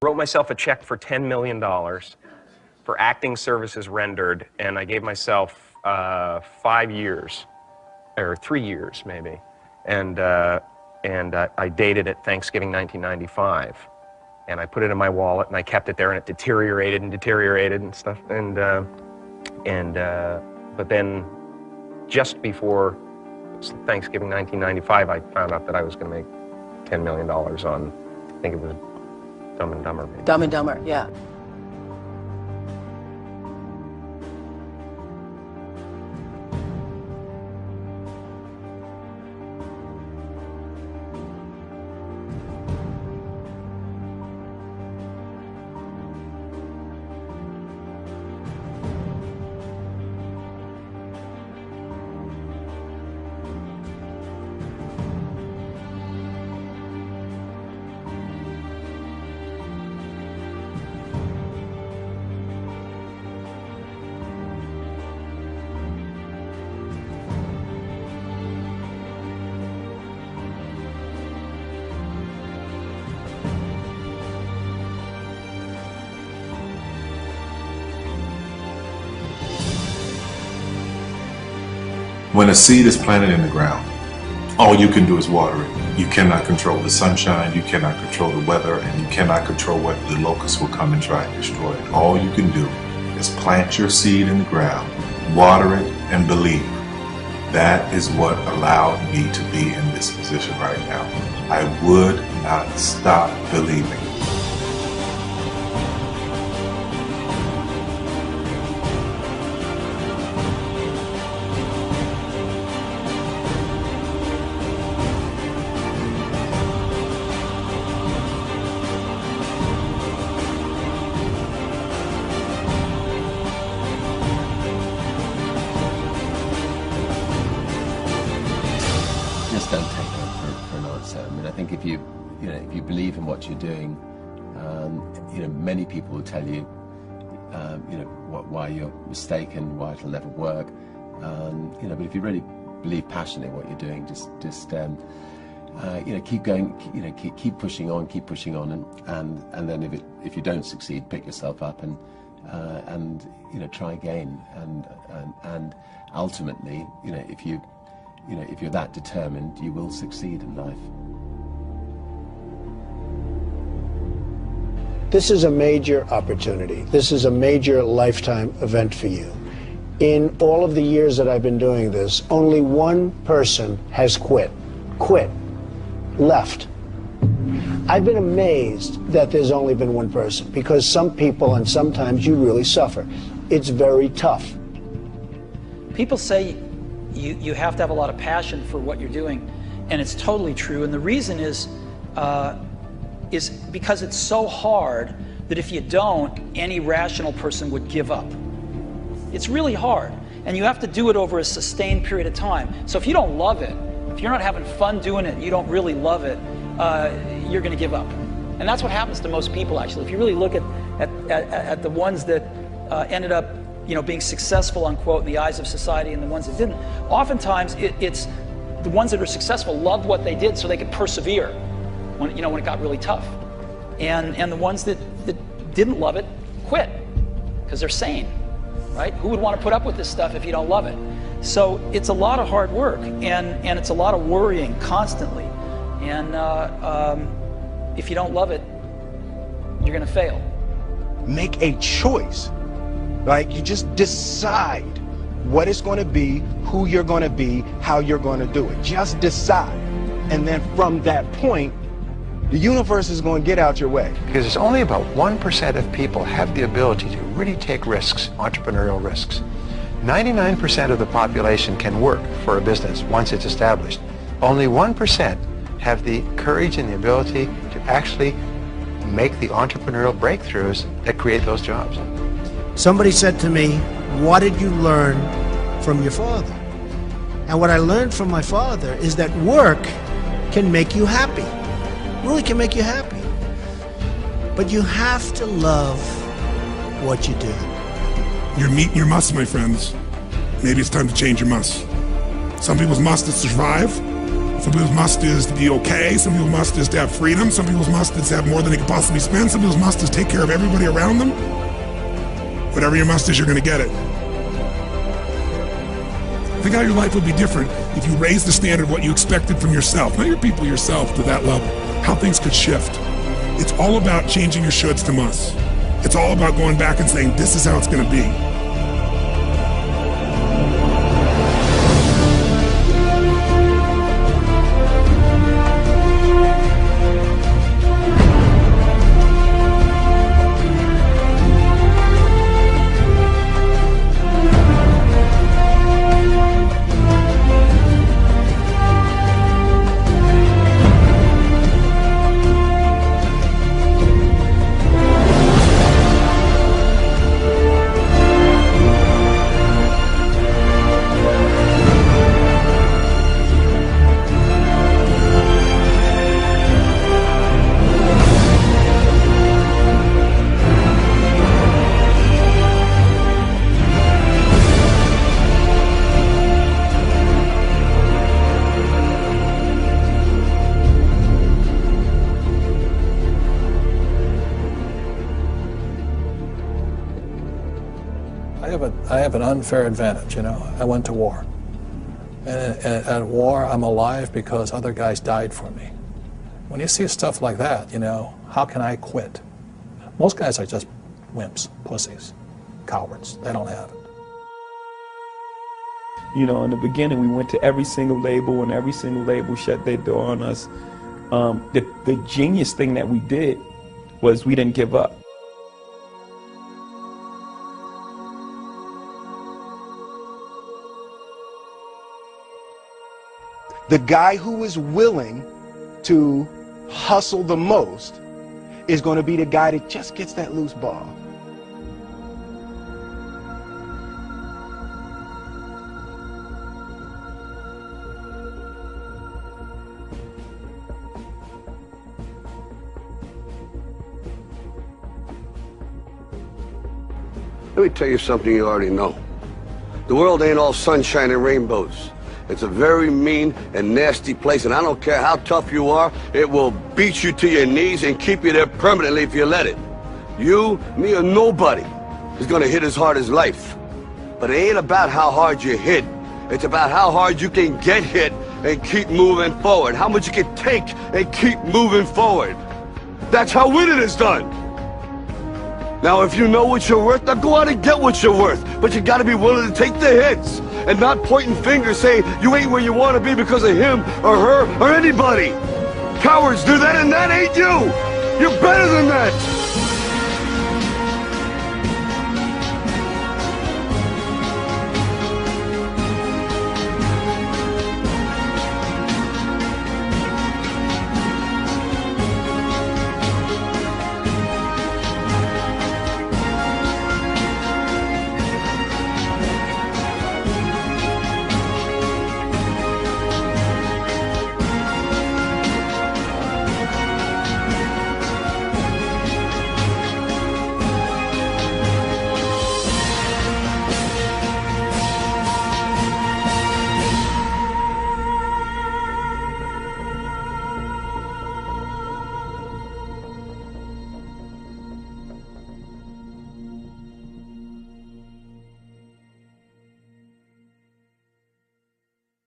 Wrote myself a check for $10 million for acting services rendered, and I gave myself 5 years, or 3 years maybe, and I dated it Thanksgiving 1995, and I put it in my wallet, and I kept it there, and it deteriorated and stuff, but then just before Thanksgiving 1995, I found out that I was going to make $10 million on, I think it was Dumb and Dumber, maybe. Dumb and Dumber, yeah. When a seed is planted in the ground, all you can do is water it. You cannot control the sunshine, you cannot control the weather, and you cannot control what the locusts will come and try and destroy it. All you can do is plant your seed in the ground, water it, and believe. That is what allowed me to be in this position right now. I would not stop believing. Just don't take it for an answer. I mean, I think if you believe in what you're doing, many people will tell you, why you're mistaken, why it'll never work. But if you really believe passionately in what you're doing, just keep going, keep pushing on, and then if you don't succeed, pick yourself up and try again, and ultimately, if you're that determined, you will succeed in life. This is a major opportunity. This is a major lifetime event for you. In all of the years that I've been doing this, only one person has quit, left. I've been amazed that there's only been one person, because some people, and sometimes you really suffer. It's very tough. People say you have to have a lot of passion for what you're doing, and it's totally true. And the reason is because it's so hard that if you don't, any rational person would give up. It's really hard, and you have to do it over a sustained period of time. So if you don't love it, if you're not having fun doing it, you don't really love it, you're going to give up. And that's what happens to most people, actually. If you really look at the ones that ended up being successful, unquote, in the eyes of society, and the ones that didn't, oftentimes it's the ones that are successful loved what they did so they could persevere when it got really tough. And the ones that didn't love it quit because they're sane, right? Who would want to put up with this stuff if you don't love it? So it's a lot of hard work, and it's a lot of worrying constantly. And if you don't love it, you're going to fail. Make a choice. Like, you just decide what it's going to be, who you're going to be, how you're going to do it. Just decide. And then from that point, the universe is going to get out your way. Because it's only about 1% of people have the ability to really take risks, entrepreneurial risks. 99% of the population can work for a business once it's established. Only 1% have the courage and the ability to actually make the entrepreneurial breakthroughs that create those jobs. Somebody said to me, what did you learn from your father? And what I learned from my father is that work can make you happy. Really can make you happy. But you have to love what you do. You're meeting your must, my friends. Maybe it's time to change your must. Some people's must is survive. Some people's must is to be okay. Some people's must is to have freedom. Some people's must is to have more than they can possibly spend. Some people's must is take care of everybody around them. Whatever your must is, you're gonna get it. Think how your life would be different if you raised the standard of what you expected from yourself, not your people, yourself, to that level. How things could shift. It's all about changing your shoulds to musts. It's all about going back and saying, this is how it's gonna be. I have an unfair advantage, you know. I went to war. And at war, I'm alive because other guys died for me. When you see stuff like that, you know, how can I quit? Most guys are just wimps, pussies, cowards. They don't have it. You know, in the beginning, we went to every single label, and every single label shut their door on us. The genius thing that we did was we didn't give up. The guy who is willing to hustle the most is going to be the guy that just gets that loose ball. Let me tell you something you already know. The world ain't all sunshine and rainbows. It's a very mean and nasty place, and I don't care how tough you are, it will beat you to your knees and keep you there permanently if you let it. You, me, or nobody is gonna hit as hard as life. But it ain't about how hard you hit. It's about how hard you can get hit and keep moving forward. How much you can take and keep moving forward. That's how winning is done. Now, if you know what you're worth, now go out and get what you're worth. But you gotta be willing to take the hits and not pointing fingers saying you ain't where you want to be because of him or her or anybody. Cowards do that, and that ain't you. You're better than that.